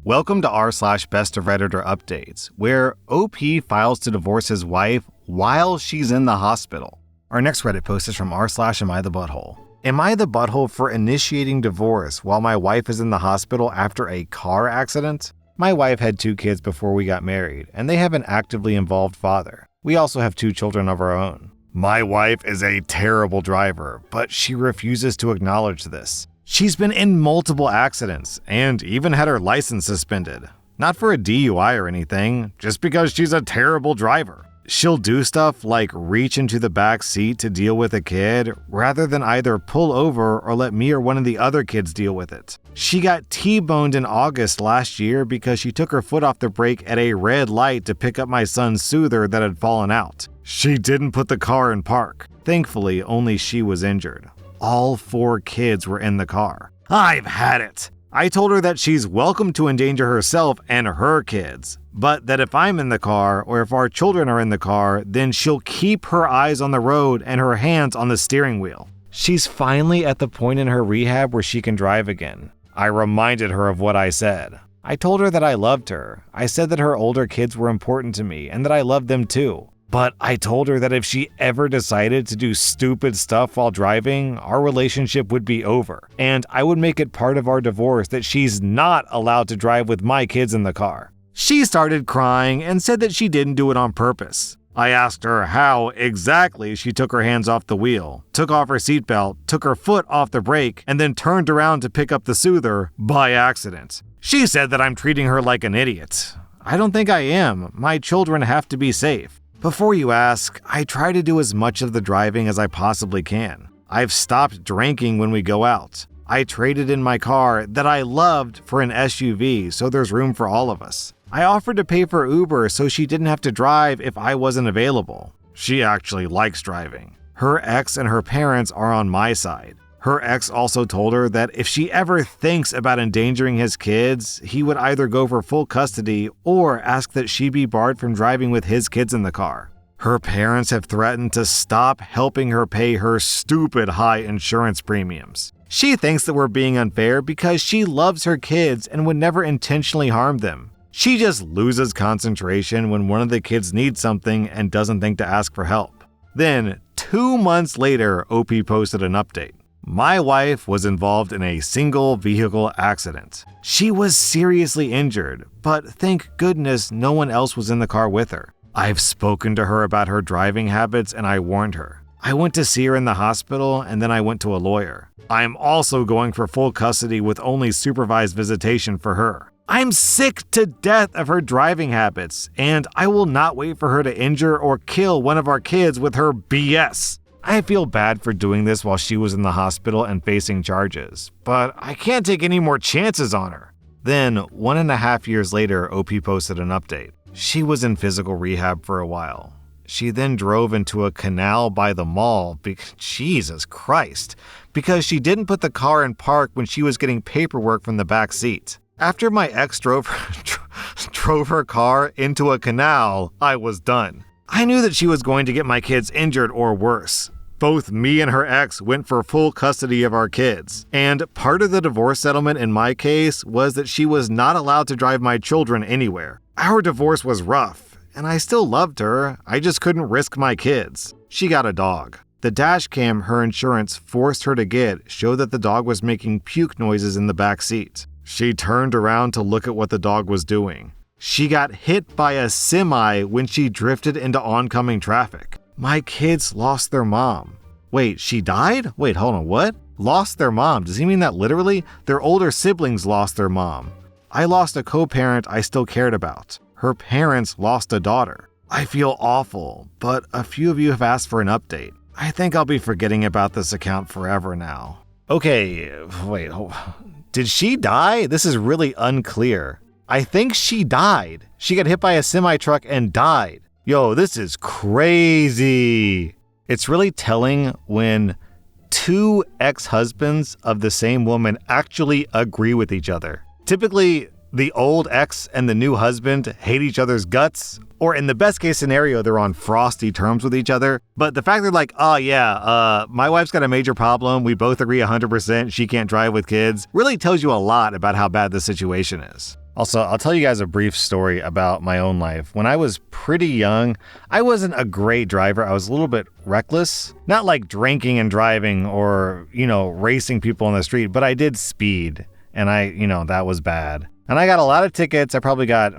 Welcome to r/Bestof Redditor Updates, where OP files to divorce his wife while she's in the hospital. Our next Reddit post is from r/Am I the Butthole? Am I the butthole for initiating divorce while my wife is in the hospital after a car accident? My wife had 2 kids before we got married, and they have an actively involved father. We also have 2 children of our own. My wife is a terrible driver, but she refuses to acknowledge this. She's been in multiple accidents and even had her license suspended. Not for a DUI or anything, just because she's a terrible driver. She'll do stuff like reach into the back seat to deal with a kid, rather than either pull over or let me or one of the other kids deal with it. She got T-boned in August last year because she took her foot off the brake at a red light to pick up my son's soother that had fallen out. She didn't put the car in park. Thankfully, only she was injured. All 4 kids were in the car. I've had it. I told her that she's welcome to endanger herself and her kids, but that if I'm in the car or if our children are in the car, then she'll keep her eyes on the road and her hands on the steering wheel. She's finally at the point in her rehab where she can drive again. I reminded her of what I said. I told her that I loved her. I said that her older kids were important to me and that I loved them too. But I told her that if she ever decided to do stupid stuff while driving, our relationship would be over, and I would make it part of our divorce that she's not allowed to drive with my kids in the car. She started crying and said that she didn't do it on purpose. I asked her how exactly she took her hands off the wheel, took off her seatbelt, took her foot off the brake, and then turned around to pick up the soother by accident. She said that I'm treating her like an idiot. I don't think I am. My children have to be safe. Before you ask, I try to do as much of the driving as I possibly can. I've stopped drinking when we go out. I traded in my car that I loved for an SUV so there's room for all of us. I offered to pay for Uber so she didn't have to drive if I wasn't available. She actually likes driving. Her ex and her parents are on my side. Her ex also told her that if she ever thinks about endangering his kids, he would either go for full custody or ask that she be barred from driving with his kids in the car. Her parents have threatened to stop helping her pay her stupid high insurance premiums. She thinks that we're being unfair because she loves her kids and would never intentionally harm them. She just loses concentration when one of the kids needs something and doesn't think to ask for help. Then, 2 months later, OP posted an update. My wife was involved in a single vehicle accident. She was seriously injured, but thank goodness no one else was in the car with her. I've spoken to her about her driving habits and I warned her. I went to see her in the hospital and then I went to a lawyer. I'm also going for full custody with only supervised visitation for her. I'm sick to death of her driving habits, and I will not wait for her to injure or kill one of our kids with her BS. I feel bad for doing this while she was in the hospital and facing charges, but I can't take any more chances on her. Then, 1.5 years later, OP posted an update. She was in physical rehab for a while. She then drove into a canal by the mall, Jesus Christ, because she didn't put the car in park when she was getting paperwork from the back seat. After my ex drove her car into a canal, I was done. I knew that she was going to get my kids injured or worse. Both me and her ex went for full custody of our kids, and part of the divorce settlement in my case was that she was not allowed to drive my children anywhere. Our divorce was rough, and I still loved her, I just couldn't risk my kids. She got a dog. The dash cam her insurance forced her to get showed that the dog was making puke noises in the back seat. She turned around to look at what the dog was doing. She got hit by a semi when she drifted into oncoming traffic. My kids lost their mom. Wait, she died? Wait, hold on, what? Lost their mom. Does he mean that literally? Their older siblings lost their mom. I lost a co-parent I still cared about. Her parents lost a daughter. I feel awful, but a few of you have asked for an update. I think I'll be forgetting about this account forever now. Okay, wait, did she die? This is really unclear. I think she died. She got hit by a semi-truck and died. Yo, this is crazy. It's really telling when 2 ex-husbands of the same woman actually agree with each other. Typically, the old ex and the new husband hate each other's guts, or in the best case scenario, they're on frosty terms with each other. But the fact they're like, oh yeah, my wife's got a major problem, we both agree 100% she can't drive with kids, really tells you a lot about how bad the situation is. Also, I'll tell you guys a brief story about my own life. When I was pretty young, I wasn't a great driver. I was a little bit reckless. Not like drinking and driving or, racing people on the street, but I did speed. And that was bad. And I got a lot of tickets. I probably got,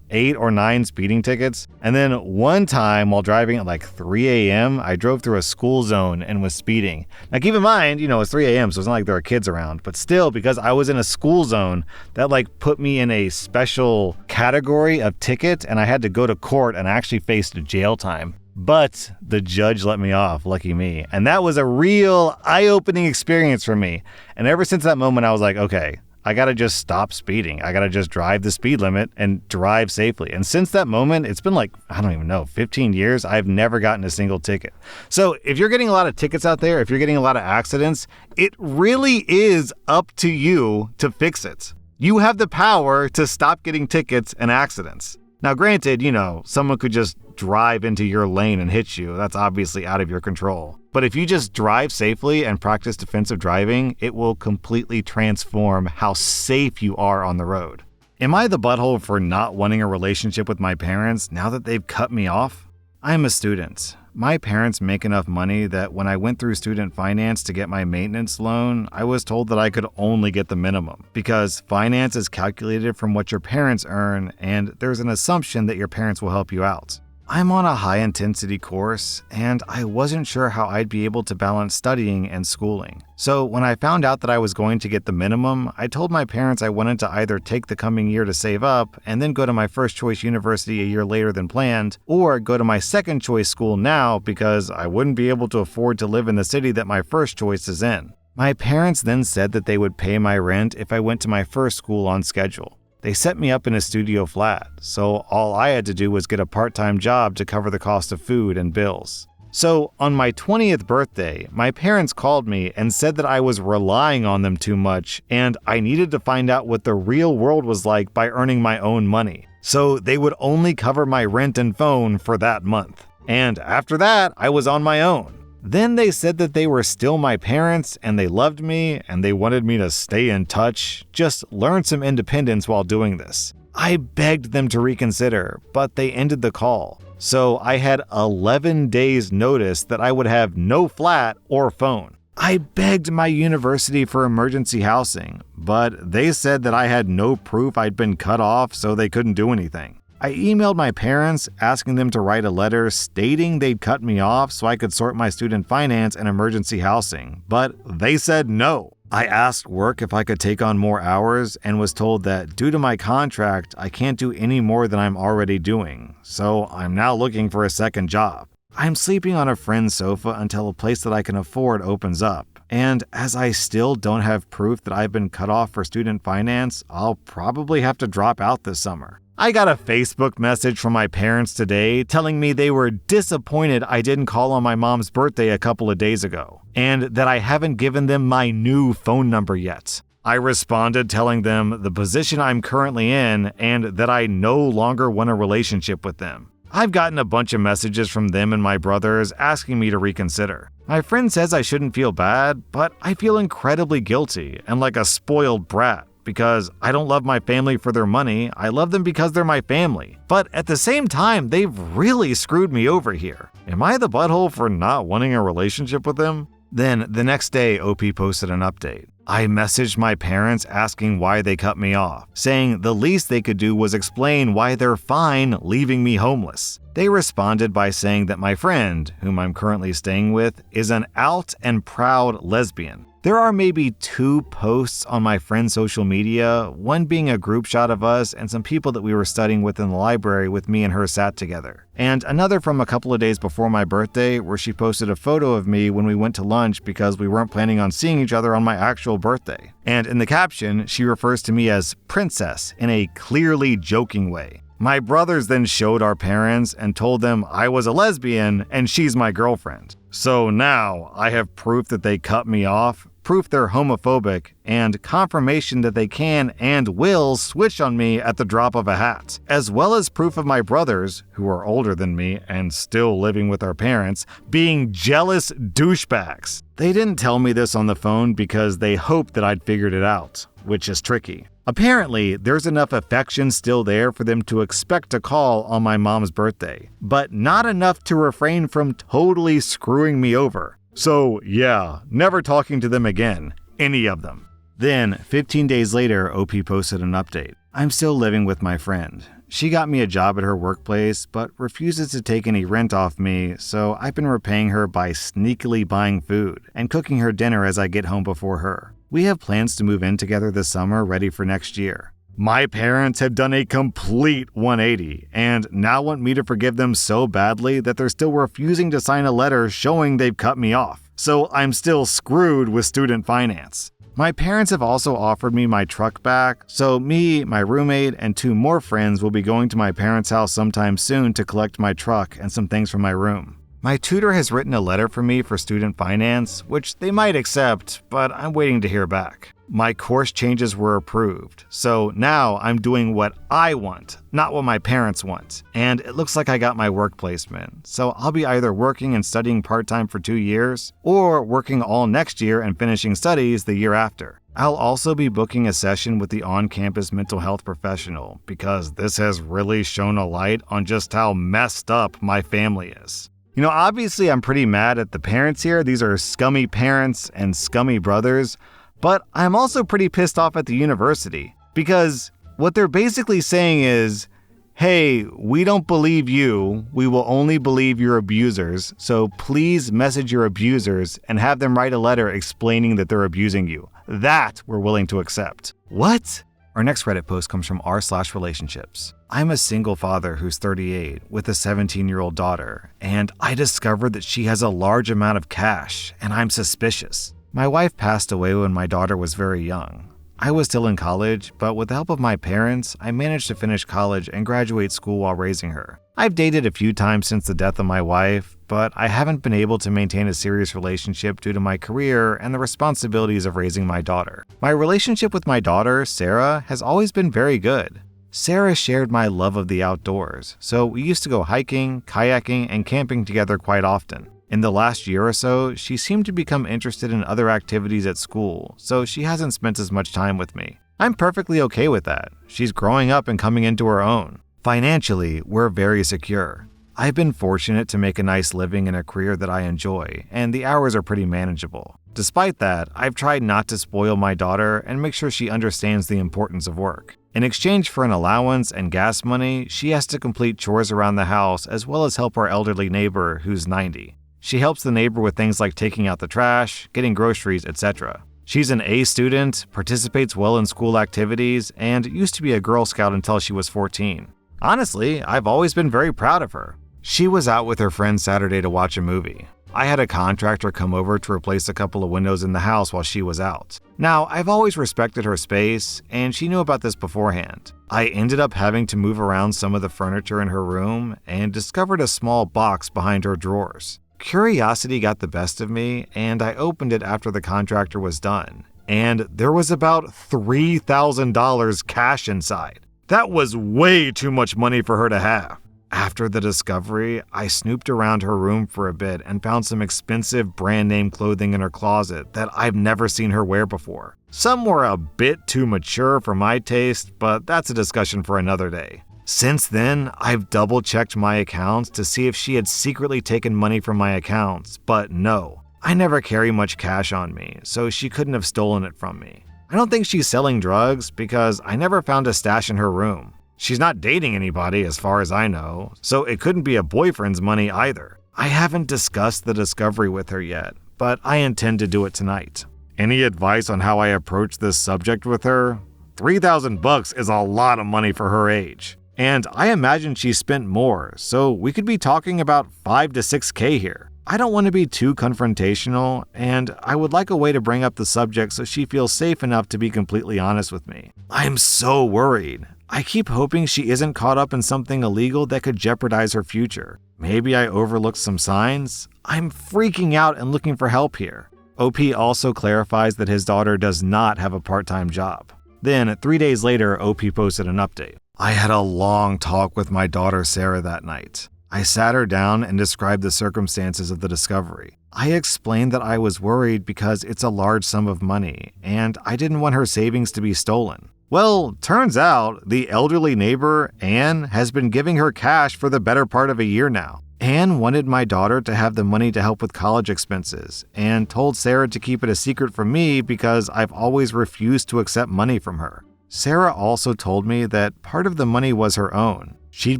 8 or 9 speeding tickets. And then one time while driving at like 3 a.m., I drove through a school zone and was speeding. Now keep in mind, it's 3 a.m., so it's not like there were kids around. But still, because I was in a school zone, that put me in a special category of ticket, and I had to go to court and actually faced jail time. But the judge let me off, lucky me. And that was a real eye-opening experience for me. And ever since that moment, I was like, okay, I gotta just stop speeding. I gotta just drive the speed limit and drive safely. And since that moment, it's been 15 years, I've never gotten a single ticket. So if you're getting a lot of tickets out there, if you're getting a lot of accidents, it really is up to you to fix it. You have the power to stop getting tickets and accidents. Now, granted, someone could just drive into your lane and hit you. That's obviously out of your control. But if you just drive safely and practice defensive driving, it will completely transform how safe you are on the road. Am I the butthole for not wanting a relationship with my parents now that they've cut me off? I'm a student. My parents make enough money that when I went through student finance to get my maintenance loan, I was told that I could only get the minimum because finance is calculated from what your parents earn, and there's an assumption that your parents will help you out. I'm on a high-intensity course, and I wasn't sure how I'd be able to balance studying and schooling. So when I found out that I was going to get the minimum, I told my parents I wanted to either take the coming year to save up and then go to my first-choice university a year later than planned, or go to my second-choice school now because I wouldn't be able to afford to live in the city that my first choice is in. My parents then said that they would pay my rent if I went to my first school on schedule. They set me up in a studio flat, so all I had to do was get a part-time job to cover the cost of food and bills. So on my 20th birthday, my parents called me and said that I was relying on them too much and I needed to find out what the real world was like by earning my own money. So they would only cover my rent and phone for that month. And after that, I was on my own. Then they said that they were still my parents and they loved me and they wanted me to stay in touch, just learn some independence while doing this. I begged them to reconsider, but they ended the call. So I had 11 days notice that I would have no flat or phone. I begged my university for emergency housing, but they said that I had no proof I'd been cut off, so they couldn't do anything. I emailed my parents asking them to write a letter stating they'd cut me off so I could sort my student finance and emergency housing, but they said no. I asked work if I could take on more hours and was told that due to my contract, I can't do any more than I'm already doing, so I'm now looking for a second job. I'm sleeping on a friend's sofa until a place that I can afford opens up, and as I still don't have proof that I've been cut off for student finance, I'll probably have to drop out this summer. I got a Facebook message from my parents today telling me they were disappointed I didn't call on my mom's birthday a couple of days ago, and that I haven't given them my new phone number yet. I responded telling them the position I'm currently in and that I no longer want a relationship with them. I've gotten a bunch of messages from them and my brothers asking me to reconsider. My friend says I shouldn't feel bad, but I feel incredibly guilty and like a spoiled brat. Because I don't love my family for their money, I love them because they're my family. But at the same time, they've really screwed me over here. Am I the butthole for not wanting a relationship with them? Then the next day, OP posted an update. I messaged my parents asking why they cut me off, saying the least they could do was explain why they're fine leaving me homeless. They responded by saying that my friend, whom I'm currently staying with, is an out and proud lesbian. There are maybe 2 posts on my friend's social media, one being a group shot of us and some people that we were studying with in the library with me and her sat together. And another from a couple of days before my birthday where she posted a photo of me when we went to lunch because we weren't planning on seeing each other on my actual birthday. And in the caption, she refers to me as Princess in a clearly joking way. My brothers then showed our parents and told them I was a lesbian and she's my girlfriend. So now I have proof that they cut me off, proof they're homophobic, and confirmation that they can and will switch on me at the drop of a hat, as well as proof of my brothers, who are older than me and still living with our parents, being jealous douchebags. They didn't tell me this on the phone because they hoped that I'd figured it out, which is tricky. Apparently, there's enough affection still there for them to expect a call on my mom's birthday, but not enough to refrain from totally screwing me over. So yeah, never talking to them again. Any of them. Then, 15 days later, OP posted an update. I'm still living with my friend. She got me a job at her workplace, but refuses to take any rent off me, so I've been repaying her by sneakily buying food and cooking her dinner as I get home before her. We have plans to move in together this summer, ready for next year. My parents have done a complete 180 and now want me to forgive them so badly that they're still refusing to sign a letter showing they've cut me off. So I'm still screwed with student finance. My parents have also offered me my truck back, so me, my roommate, and 2 more friends will be going to my parents' house sometime soon to collect my truck and some things from my room. My tutor has written a letter for me for student finance, which they might accept, but I'm waiting to hear back. My course changes were approved, so now I'm doing what I want, not what my parents want. And it looks like I got my work placement, so I'll be either working and studying part-time for 2 years, or working all next year and finishing studies the year after. I'll also be booking a session with the on-campus mental health professional, because this has really shone a light on just how messed up my family is. You know, obviously I'm pretty mad at the parents here. These are scummy parents and scummy brothers. But I'm also pretty pissed off at the university, because what they're basically saying is, hey, we don't believe you, we will only believe your abusers, so please message your abusers and have them write a letter explaining that they're abusing you. That we're willing to accept. What? Our next Reddit post comes from r/relationships. I'm a single father who's 38 with a 17-year-old daughter, and I discovered that she has a large amount of cash, and I'm suspicious. My wife passed away when my daughter was very young. I was still in college, but with the help of my parents, I managed to finish college and graduate school while raising her. I've dated a few times since the death of my wife, but I haven't been able to maintain a serious relationship due to my career and the responsibilities of raising my daughter. My relationship with my daughter, Sarah, has always been very good. Sarah shared my love of the outdoors, so we used to go hiking, kayaking, and camping together quite often. In the last year or so, she seemed to become interested in other activities at school, so she hasn't spent as much time with me. I'm perfectly okay with that. She's growing up and coming into her own. Financially, we're very secure. I've been fortunate to make a nice living in a career that I enjoy, and the hours are pretty manageable. Despite that, I've tried not to spoil my daughter and make sure she understands the importance of work. In exchange for an allowance and gas money, she has to complete chores around the house as well as help our elderly neighbor who's 90. She helps the neighbor with things like taking out the trash, getting groceries, etc. She's an A student, participates well in school activities, and used to be a Girl Scout until she was 14. Honestly, I've always been very proud of her. She was out with her friends Saturday to watch a movie. I had a contractor come over to replace a couple of windows in the house while she was out. Now, I've always respected her space, and she knew about this beforehand. I ended up having to move around some of the furniture in her room and discovered a small box behind her drawers. Curiosity got the best of me, and I opened it after the contractor was done, and there was about $3,000 cash inside. That was way too much money for her to have. After the discovery, I snooped around her room for a bit and found some expensive brand name clothing in her closet that I've never seen her wear before. Some were a bit too mature for my taste, but that's a discussion for another day. Since then, I've double-checked my accounts to see if she had secretly taken money from my accounts, but no. I never carry much cash on me, so she couldn't have stolen it from me. I don't think she's selling drugs because I never found a stash in her room. She's not dating anybody as far as I know, so it couldn't be a boyfriend's money either. I haven't discussed the discovery with her yet, but I intend to do it tonight. Any advice on how I approach this subject with her? $3,000 is a lot of money for her age. And I imagine she spent more, so we could be talking about $5 to $6K here. I don't want to be too confrontational, and I would like a way to bring up the subject so she feels safe enough to be completely honest with me. I'm so worried. I keep hoping she isn't caught up in something illegal that could jeopardize her future. Maybe I overlooked some signs? I'm freaking out and looking for help here. OP also clarifies that his daughter does not have a part-time job. Then, 3 days later, OP posted an update. I had a long talk with my daughter Sarah that night. I sat her down and described the circumstances of the discovery. I explained that I was worried because it's a large sum of money, and I didn't want her savings to be stolen. Well, turns out the elderly neighbor, Anne, has been giving her cash for the better part of a year now. Anne wanted my daughter to have the money to help with college expenses and told Sarah to keep it a secret from me because I've always refused to accept money from her. Sarah also told me that part of the money was her own. She'd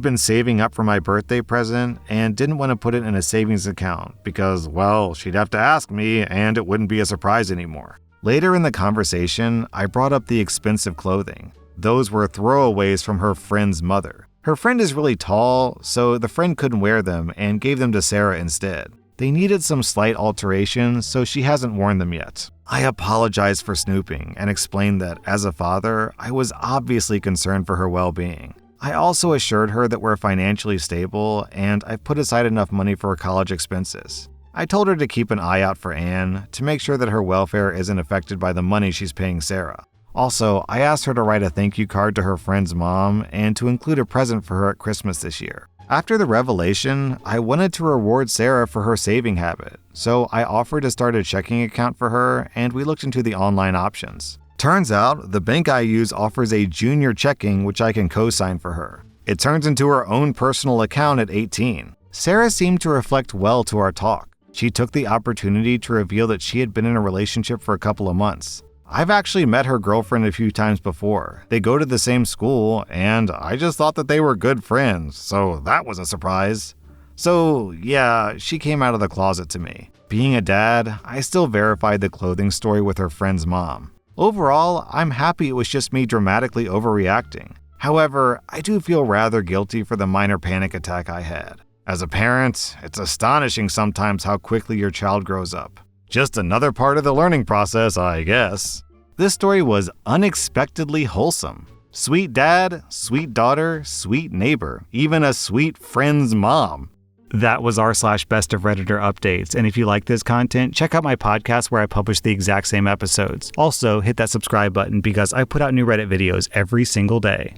been saving up for my birthday present and didn't want to put it in a savings account because, well, she'd have to ask me and it wouldn't be a surprise anymore. Later in the conversation, I brought up the expensive clothing. Those were throwaways from her friend's mother. Her friend is really tall, so the friend couldn't wear them and gave them to Sarah instead. They needed some slight alteration, so she hasn't worn them yet. I apologized for snooping and explained that, as a father, I was obviously concerned for her well-being. I also assured her that we're financially stable and I've put aside enough money for her college expenses. I told her to keep an eye out for Anne to make sure that her welfare isn't affected by the money she's paying Sarah. Also, I asked her to write a thank you card to her friend's mom and to include a present for her at Christmas this year. After the revelation, I wanted to reward Sarah for her saving habit, so I offered to start a checking account for her and we looked into the online options. Turns out, the bank I use offers a junior checking which I can co-sign for her. It turns into her own personal account at 18. Sarah seemed to reflect well to our talk. She took the opportunity to reveal that she had been in a relationship for a couple of months. I've actually met her girlfriend a few times before. They go to the same school, and I just thought that they were good friends, so that was a surprise. So yeah, she came out of the closet to me. Being a dad, I still verified the clothing story with her friend's mom. Overall, I'm happy it was just me dramatically overreacting. However, I do feel rather guilty for the minor panic attack I had. As a parent, it's astonishing sometimes how quickly your child grows up. Just another part of the learning process, I guess. This story was unexpectedly wholesome. Sweet dad, sweet daughter, sweet neighbor, even a sweet friend's mom. That was r/Best of Redditor updates, and if you like this content, check out my podcast where I publish the exact same episodes. Also, hit that subscribe button because I put out new Reddit videos every single day.